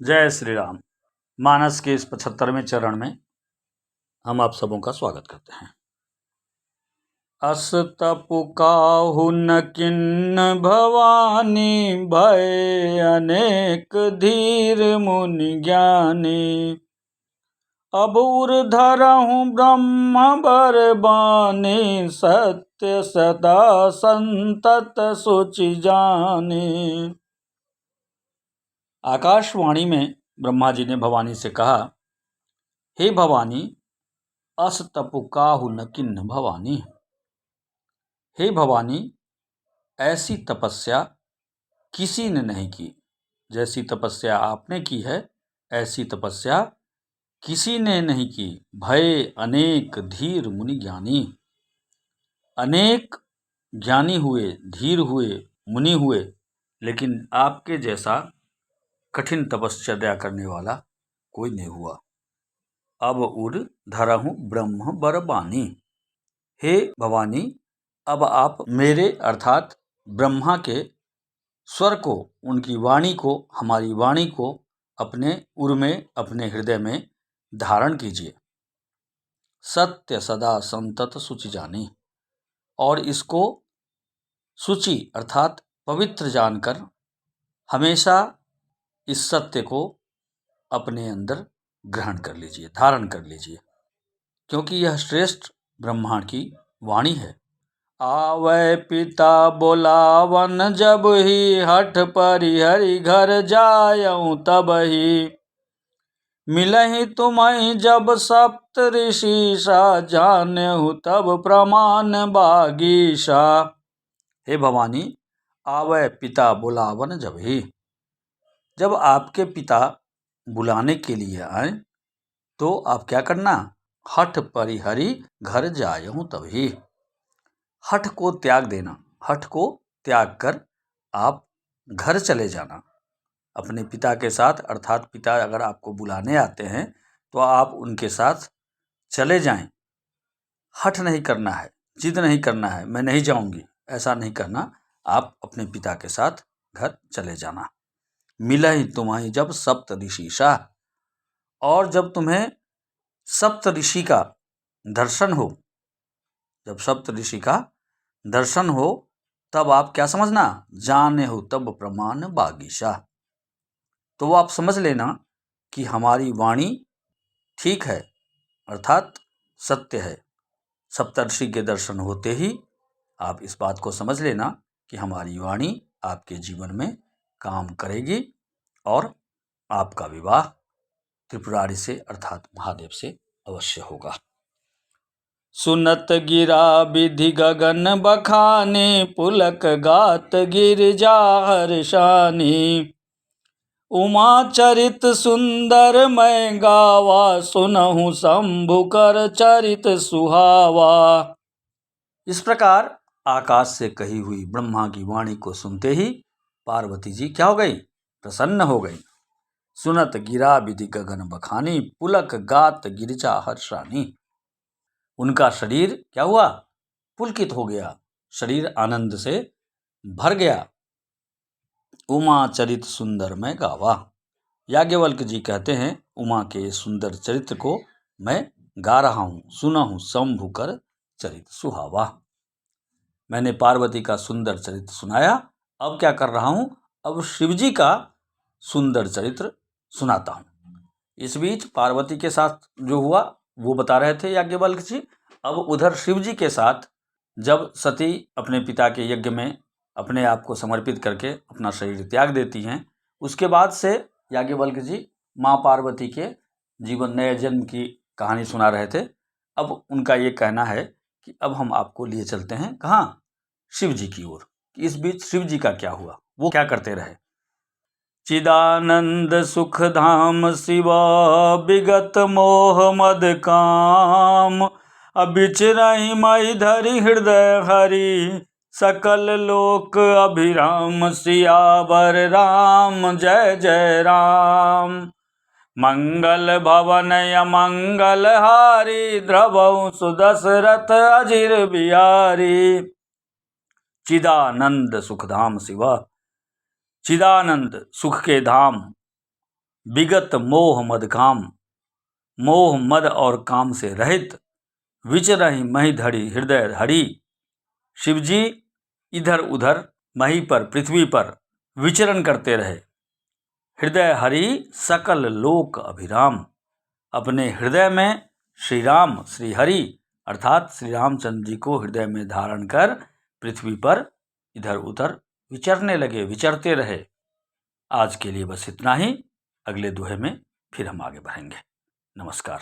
जय श्री राम। मानस के इस 75वें चरण में हम आप सबों का स्वागत करते हैं। अस तपु काहू न किन्न भवानी, भय अनेक धीर मुनि ज्ञानी। अब उर धरहु ब्रह्म बर बानी, सत्य सदा संतत सुचि जानी। आकाशवाणी में ब्रह्मा जी ने भवानी से कहा, हे भवानी, अस तपु काहू न किन्न भवानी। हे भवानी, ऐसी तपस्या किसी ने नहीं की। जैसी तपस्या आपने की है, ऐसी तपस्या किसी ने नहीं की। भय अनेक धीर मुनि ज्ञानी। अनेक ज्ञानी हुए, धीर हुए, मुनि हुए, लेकिन आपके जैसा कठिन तपश्चर्या करने वाला कोई नहीं हुआ। अब उर धरहु ब्रह्म बर बानी। हे भवानी, अब आप मेरे अर्थात ब्रह्मा के स्वर को, उनकी वाणी को, हमारी वाणी को अपने उर में, अपने हृदय में धारण कीजिए। सत्य सदा संतत सुचि जानी। और इसको सुचि अर्थात पवित्र जानकर हमेशा इस सत्य को अपने अंदर ग्रहण कर लीजिए, धारण कर लीजिए, क्योंकि यह श्रेष्ठ ब्रह्मा की वाणी है। आवै पिता बोलावन जब ही, हठ परिहरि घर जायऊं तब ही। मिलहि तुम्हि जब सप्त ऋषिषा, जानहु तब प्रमाण बागीशा। हे भवानी, आवै पिता बोलावन जब ही। जब आपके पिता बुलाने के लिए आए तो आप क्या करना? हठ परिहरि घर जायहूं तभी। हठ को त्याग देना, हठ को त्याग कर आप घर चले जाना अपने पिता के साथ। अर्थात पिता अगर आपको बुलाने आते हैं तो आप उनके साथ चले जाएं। हठ नहीं करना है, जिद नहीं करना है, मैं नहीं जाऊंगी, ऐसा नहीं करना। आप अपने पिता के साथ घर चले जाना। मिलहि तुम्हि जब सप्त ऋषिषा। और जब तुम्हें सप्त ऋषि का दर्शन हो, जब सप्त ऋषि का दर्शन हो, तब आप क्या समझना? जाने हो तब प्रमाण बागीशा। तो आप समझ लेना कि हमारी वाणी ठीक है, अर्थात सत्य है। सप्तर्षि के दर्शन होते ही आप इस बात को समझ लेना कि हमारी वाणी आपके जीवन में काम करेगी और आपका विवाह त्रिपुरारी से अर्थात महादेव से अवश्य होगा। सुनत गिरा विधि गगन बखाने, पुलक गात गिरजा हर्षानी। उमा चरित सुंदर मैं गावा, सुनहु शंभु कर चरित सुहावा। इस प्रकार आकाश से कही हुई ब्रह्मा की वाणी को सुनते ही पार्वती जी क्या हो गई? प्रसन्न हो गई। सुनत गिरा विधि गगन बखानी, पुलक गात गिरिजा हर्षानी। उनका शरीर क्या हुआ? पुलकित हो गया, शरीर आनंद से भर गया। उमा चरित सुंदर मैं गावा। याज्ञवल्क्य जी कहते हैं, उमा के सुंदर चरित्र को मैं गा रहा हूँ। सुना हूँ शंभु कर चरित सुहावा। मैंने पार्वती का सुंदर चरित्र सुनाया, अब क्या कर रहा हूँ? अब शिवजी का सुंदर चरित्र सुनाता हूँ। इस बीच पार्वती के साथ जो हुआ वो बता रहे थे याज्ञवल्क्य जी। अब उधर शिव जी के साथ जब सती अपने पिता के यज्ञ में अपने आप को समर्पित करके अपना शरीर त्याग देती हैं, उसके बाद से याज्ञवल्क्य जी माँ पार्वती के जीवन, नए जन्म की कहानी सुना रहे थे। अब उनका ये कहना है कि अब हम आपको लिए चलते हैं कहाँ? शिव जी की ओर। इस बीच शिव जी का क्या हुआ, वो क्या करते रहे? चिदानंद सुख धाम शिवा, विगत मोह मद काम। अबिचरहि मई धरि हृदय हरि, सकल लोक अभिराम। सियावर राम जय जय राम। मंगल भवन अमंगल हारी, द्रवहु सुदशरथ अजिर बिहारी। चिदानंद सुख धाम शिवा। चिदानंद सुख के धाम विगत मोह मद काम, मोह मद और काम से रहित, विचरहि मही धड़ी हृदय हरि। शिवजी इधर उधर मही पर, पृथ्वी पर विचरण करते रहे। हृदय हरि सकल लोक अभिराम, अपने हृदय में श्री राम, श्री हरि अर्थात श्री रामचंद्र जी को हृदय में धारण कर पृथ्वी पर इधर उधर विचरने लगे, विचरते रहे। आज के लिए बस इतना ही। अगले दोहे में फिर हम आगे बढ़ेंगे। नमस्कार।